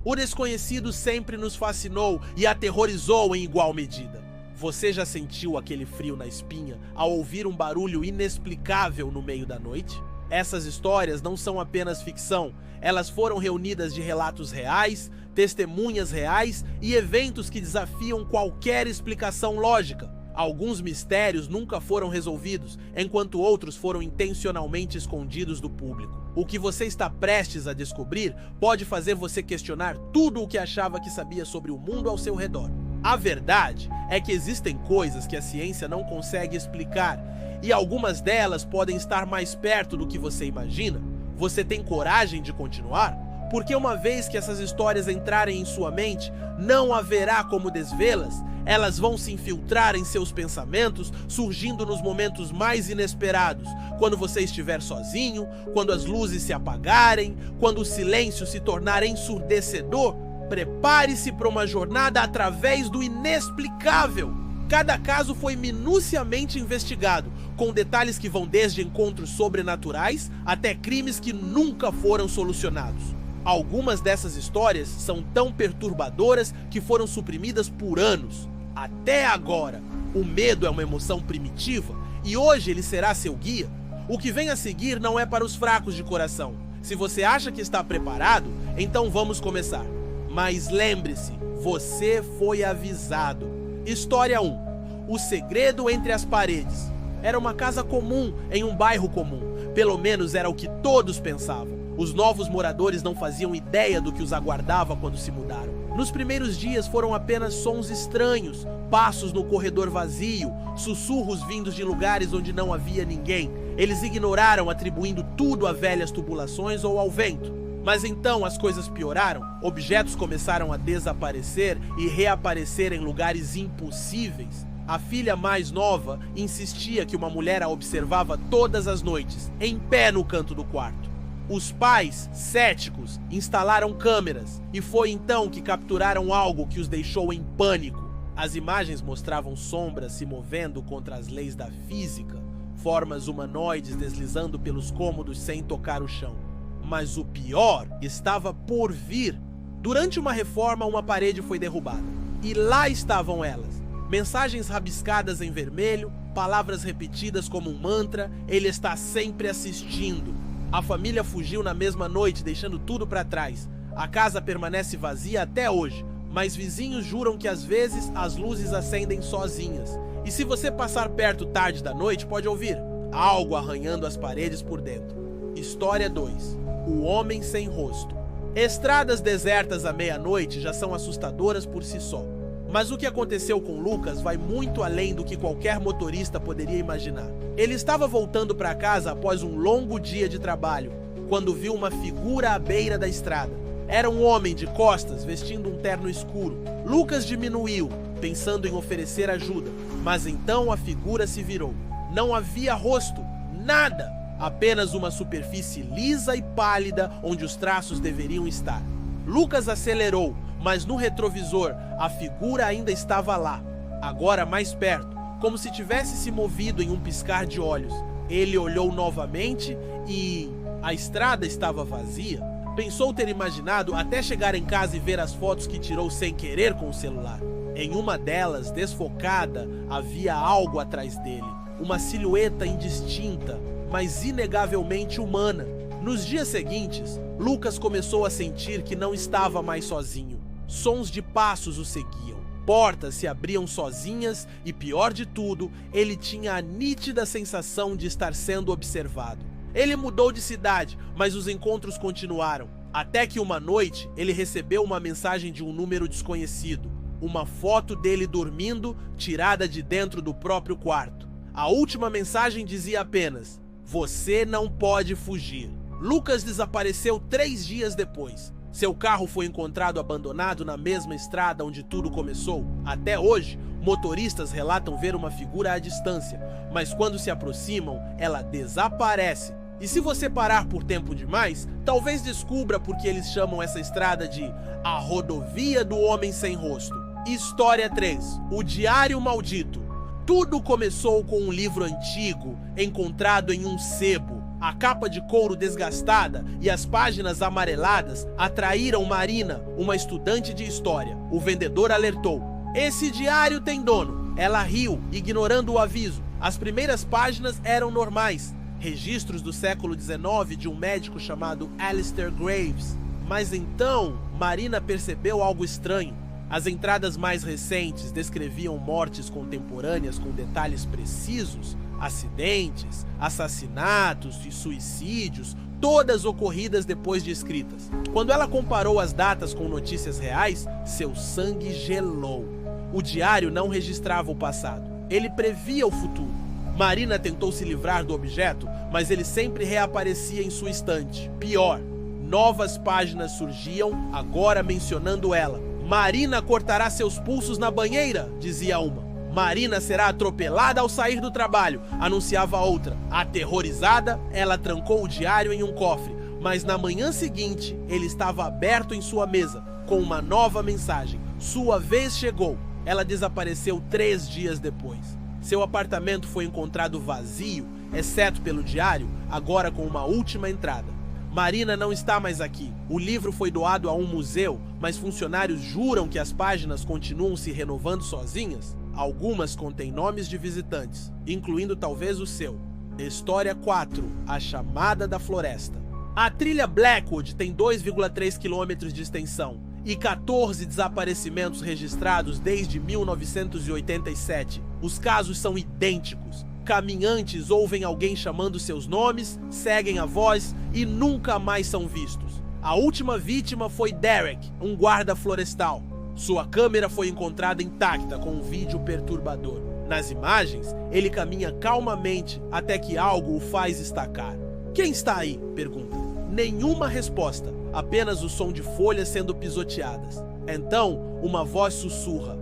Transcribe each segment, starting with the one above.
O desconhecido sempre nos fascinou e aterrorizou em igual medida. Você já sentiu aquele frio na espinha ao ouvir um barulho inexplicável no meio da noite? Essas histórias não são apenas ficção, elas foram reunidas de relatos reais, testemunhas reais e eventos que desafiam qualquer explicação lógica. Alguns mistérios nunca foram resolvidos, enquanto outros foram intencionalmente escondidos do público. O que você está prestes a descobrir pode fazer você questionar tudo o que achava que sabia sobre o mundo ao seu redor. A verdade é que existem coisas que a ciência não consegue explicar, e algumas delas podem estar mais perto do que você imagina. Você tem coragem de continuar? Porque uma vez que essas histórias entrarem em sua mente, não haverá como desvê-las. Elas vão se infiltrar em seus pensamentos, surgindo nos momentos mais inesperados, quando você estiver sozinho, quando as luzes se apagarem, quando o silêncio se tornar ensurdecedor. Prepare-se para uma jornada através do inexplicável. Cada caso foi minuciamente investigado, com detalhes que vão desde encontros sobrenaturais até crimes que nunca foram solucionados. Algumas dessas histórias são tão perturbadoras que foram suprimidas por anos. Até agora, o medo é uma emoção primitiva e hoje ele será seu guia. O que vem a seguir não é para os fracos de coração. Se você acha que está preparado, então vamos começar. Mas lembre-se, você foi avisado. História 1. O segredo entre as paredes. Era uma casa comum em um bairro comum. Pelo menos era o que todos pensavam. Os novos moradores não faziam ideia do que os aguardava quando se mudaram. Nos primeiros dias foram apenas sons estranhos, passos no corredor vazio, sussurros vindos de lugares onde não havia ninguém. Eles ignoraram, atribuindo tudo a velhas tubulações ou ao vento. Mas então as coisas pioraram, objetos começaram a desaparecer e reaparecer em lugares impossíveis. A filha mais nova insistia que uma mulher a observava todas as noites, em pé no canto do quarto. Os pais, céticos, instalaram câmeras e foi então que capturaram algo que os deixou em pânico. As imagens mostravam sombras se movendo contra as leis da física, formas humanoides deslizando pelos cômodos sem tocar o chão. Mas o pior estava por vir. Durante uma reforma, uma parede foi derrubada. E lá estavam elas. Mensagens rabiscadas em vermelho, palavras repetidas como um mantra, ele está sempre assistindo. A família fugiu na mesma noite, deixando tudo para trás. A casa permanece vazia até hoje, mas vizinhos juram que às vezes as luzes acendem sozinhas. E se você passar perto tarde da noite, pode ouvir algo arranhando as paredes por dentro. História 2. O homem sem rosto. Estradas desertas à meia-noite já são assustadoras por si só. Mas o que aconteceu com Lucas vai muito além do que qualquer motorista poderia imaginar. Ele estava voltando para casa após um longo dia de trabalho, quando viu uma figura à beira da estrada. Era um homem de costas, vestindo um terno escuro. Lucas diminuiu, pensando em oferecer ajuda, mas então a figura se virou. Não havia rosto, nada! Apenas uma superfície lisa e pálida onde os traços deveriam estar. Lucas acelerou, mas no retrovisor a figura ainda estava lá, agora mais perto, como se tivesse se movido em um piscar de olhos. Ele olhou novamente e a estrada estava vazia. Pensou ter imaginado até chegar em casa e ver as fotos que tirou sem querer com o celular. Em uma delas, desfocada, havia algo atrás dele, uma silhueta indistinta, mas inegavelmente humana. Nos dias seguintes, Lucas começou a sentir que não estava mais sozinho. Sons de passos o seguiam, portas se abriam sozinhas e, pior de tudo, ele tinha a nítida sensação de estar sendo observado. Ele mudou de cidade, mas os encontros continuaram, até que uma noite ele recebeu uma mensagem de um número desconhecido, uma foto dele dormindo, tirada de dentro do próprio quarto. A última mensagem dizia apenas: "Você não pode fugir." Lucas desapareceu 3 dias depois. Seu carro foi encontrado abandonado na mesma estrada onde tudo começou. Até hoje, motoristas relatam ver uma figura à distância, mas quando se aproximam, ela desaparece. E se você parar por tempo demais, talvez descubra por que eles chamam essa estrada de a Rodovia do Homem Sem Rosto. História 3. O Diário Maldito. Tudo começou com um livro antigo encontrado em um sebo. A capa de couro desgastada e as páginas amareladas atraíram Marina, uma estudante de história. O vendedor alertou: "Esse diário tem dono." Ela riu, ignorando o aviso. As primeiras páginas eram normais, registros do século XIX de um médico chamado Alistair Graves. Mas então, Marina percebeu algo estranho. As entradas mais recentes descreviam mortes contemporâneas com detalhes precisos, acidentes, assassinatos e suicídios, todas ocorridas depois de escritas. Quando ela comparou as datas com notícias reais, seu sangue gelou. O diário não registrava o passado, ele previa o futuro. Marina tentou se livrar do objeto, mas ele sempre reaparecia em sua estante. Pior, novas páginas surgiam, agora mencionando ela. "Marina cortará seus pulsos na banheira", dizia uma. "Marina será atropelada ao sair do trabalho", anunciava outra. Aterrorizada, ela trancou o diário em um cofre, mas na manhã seguinte ele estava aberto em sua mesa, com uma nova mensagem: "Sua vez chegou." Ela desapareceu 3 dias depois. Seu apartamento foi encontrado vazio, exceto pelo diário, agora com uma última entrada: "Marina não está mais aqui. O livro foi doado a um museu, mas funcionários juram que as páginas continuam se renovando sozinhas." Algumas contêm nomes de visitantes, incluindo talvez o seu. História 4. A Chamada da Floresta. A trilha Blackwood tem 2,3 km de extensão e 14 desaparecimentos registrados desde 1987. Os casos são idênticos. Caminhantes ouvem alguém chamando seus nomes, seguem a voz e nunca mais são vistos. A última vítima foi Derek, um guarda florestal. Sua câmera foi encontrada intacta com um vídeo perturbador. Nas imagens, ele caminha calmamente até que algo o faz estacar. "Quem está aí?" pergunta. Nenhuma resposta, apenas o som de folhas sendo pisoteadas. Então, uma voz sussurra: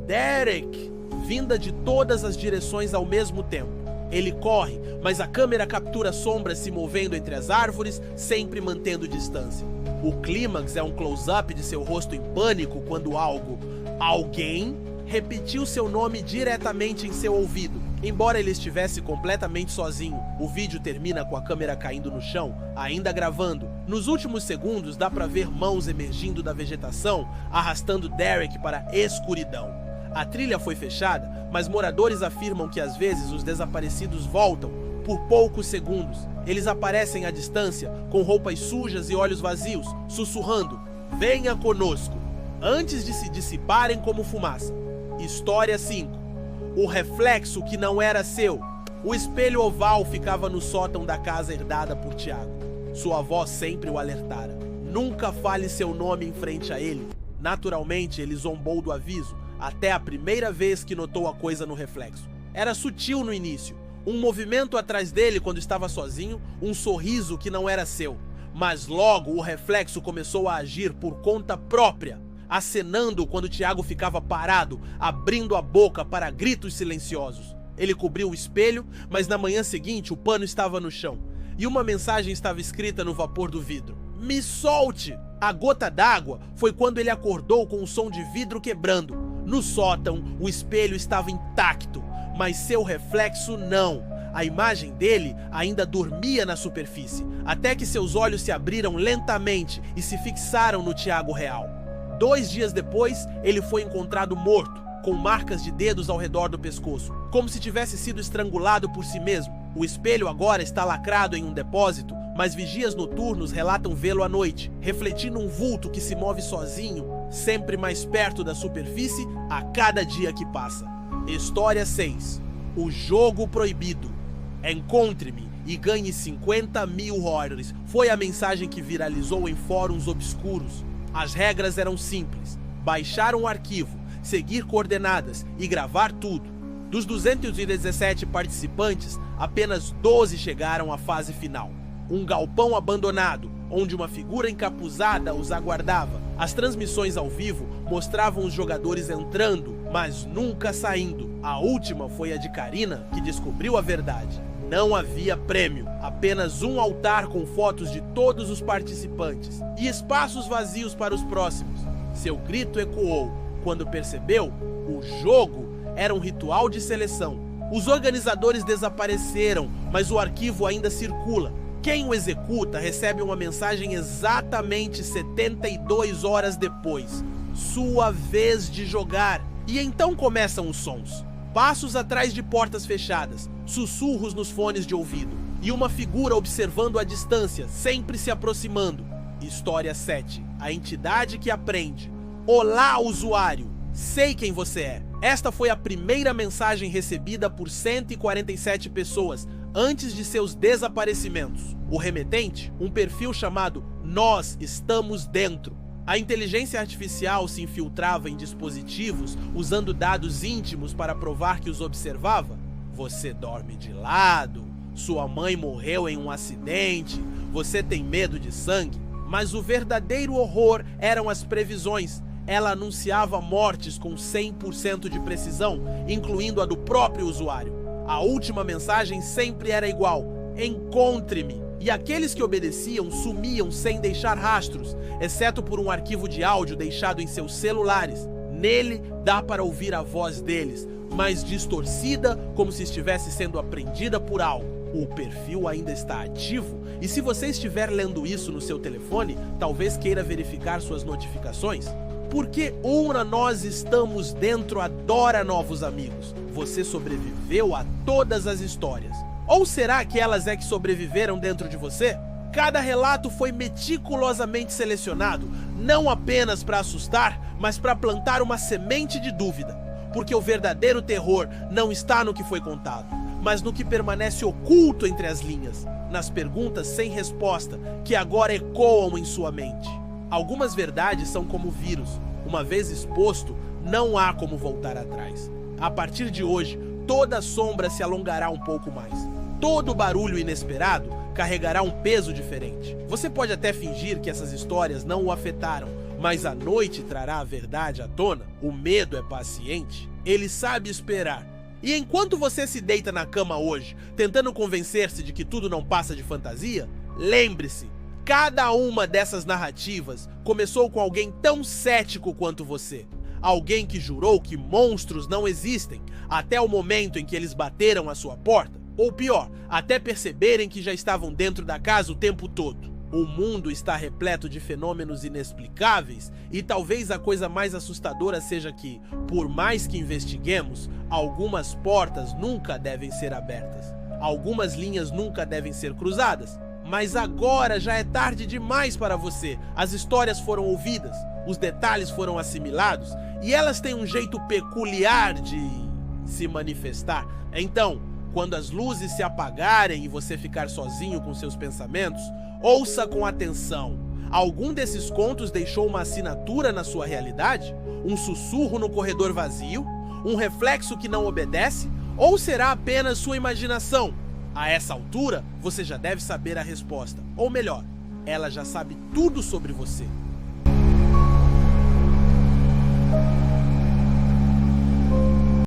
"Derek!" vinda de todas as direções ao mesmo tempo. Ele corre, mas a câmera captura sombras se movendo entre as árvores, sempre mantendo distância. O clímax é um close-up de seu rosto em pânico quando alguém repetiu seu nome diretamente em seu ouvido. Embora ele estivesse completamente sozinho, o vídeo termina com a câmera caindo no chão, ainda gravando. Nos últimos segundos dá pra ver mãos emergindo da vegetação, arrastando Derek para a escuridão. A trilha foi fechada, mas moradores afirmam que às vezes os desaparecidos voltam por poucos segundos. Eles aparecem à distância, com roupas sujas e olhos vazios, sussurrando: "Venha conosco", antes de se dissiparem como fumaça. História 5. O reflexo que não era seu. O espelho oval ficava no sótão da casa herdada por Tiago. Sua avó sempre o alertara: "Nunca fale seu nome em frente a ele." Naturalmente, ele zombou do aviso, até a primeira vez que notou a coisa no reflexo. Era sutil no início, um movimento atrás dele quando estava sozinho, um sorriso que não era seu. Mas logo o reflexo começou a agir por conta própria, acenando quando Tiago ficava parado, abrindo a boca para gritos silenciosos. Ele cobriu o espelho, mas na manhã seguinte o pano estava no chão, e uma mensagem estava escrita no vapor do vidro: "Me solte!" A gota d'água foi quando ele acordou com o som de vidro quebrando. No sótão, o espelho estava intacto, mas seu reflexo não. A imagem dele ainda dormia na superfície, até que seus olhos se abriram lentamente e se fixaram no Tiago real. 2 dias depois, ele foi encontrado morto, com marcas de dedos ao redor do pescoço, como se tivesse sido estrangulado por si mesmo. O espelho agora está lacrado em um depósito, mas vigias noturnos relatam vê-lo à noite, refletindo um vulto que se move sozinho, sempre mais perto da superfície a cada dia que passa. História 6. O Jogo Proibido. Encontre-me e ganhe 50 mil dólares. Foi a mensagem que viralizou em fóruns obscuros. As regras eram simples: baixar um arquivo, seguir coordenadas e gravar tudo. Dos 217 participantes, apenas 12 chegaram à fase final. Um galpão abandonado, onde uma figura encapuzada os aguardava. As transmissões ao vivo mostravam os jogadores entrando, mas nunca saindo. A última foi a de Karina, que descobriu a verdade. Não havia prêmio, apenas um altar com fotos de todos os participantes e espaços vazios para os próximos. Seu grito ecoou quando percebeu: o jogo era um ritual de seleção. Os organizadores desapareceram, mas o arquivo ainda circula. Quem o executa recebe uma mensagem exatamente 72 horas depois. Sua vez de jogar. E então começam os sons. Passos atrás de portas fechadas, sussurros nos fones de ouvido e uma figura observando à distância, sempre se aproximando. História 7. A entidade que aprende. Olá, usuário! Sei quem você é. Esta foi a primeira mensagem recebida por 147 pessoas antes de seus desaparecimentos. O remetente, um perfil chamado Nós Estamos Dentro. A inteligência artificial se infiltrava em dispositivos usando dados íntimos para provar que os observava. Você dorme de lado, sua mãe morreu em um acidente, você tem medo de sangue. Mas o verdadeiro horror eram as previsões. Ela anunciava mortes com 100% de precisão, incluindo a do próprio usuário. A última mensagem sempre era igual: encontre-me. E aqueles que obedeciam sumiam sem deixar rastros, exceto por um arquivo de áudio deixado em seus celulares. Nele dá para ouvir a voz deles, mas distorcida, como se estivesse sendo aprendida por algo. O perfil ainda está ativo, e se você estiver lendo isso no seu telefone, talvez queira verificar suas notificações. Porque Nós Estamos Dentro adora novos amigos. Você sobreviveu a todas as histórias. Ou será que elas é que sobreviveram dentro de você? Cada relato foi meticulosamente selecionado, não apenas para assustar, mas para plantar uma semente de dúvida. Porque o verdadeiro terror não está no que foi contado, mas no que permanece oculto entre as linhas, nas perguntas sem resposta que agora ecoam em sua mente. Algumas verdades são como vírus. Uma vez exposto, não há como voltar atrás. A partir de hoje, toda sombra se alongará um pouco mais. Todo barulho inesperado carregará um peso diferente. Você pode até fingir que essas histórias não o afetaram, mas a noite trará a verdade à tona. O medo é paciente, ele sabe esperar. E enquanto você se deita na cama hoje, tentando convencer-se de que tudo não passa de fantasia, lembre-se, cada uma dessas narrativas começou com alguém tão cético quanto você. Alguém que jurou que monstros não existem, até o momento em que eles bateram à sua porta. Ou pior, até perceberem que já estavam dentro da casa o tempo todo. O mundo está repleto de fenômenos inexplicáveis e talvez a coisa mais assustadora seja que, por mais que investiguemos, algumas portas nunca devem ser abertas. Algumas linhas nunca devem ser cruzadas. Mas agora já é tarde demais para você. As histórias foram ouvidas, os detalhes foram assimilados e elas têm um jeito peculiar de se manifestar. Então, quando as luzes se apagarem e você ficar sozinho com seus pensamentos, ouça com atenção. Algum desses contos deixou uma assinatura na sua realidade? Um sussurro no corredor vazio? Um reflexo que não obedece? Ou será apenas sua imaginação? A essa altura, você já deve saber a resposta. Ou melhor, ela já sabe tudo sobre você.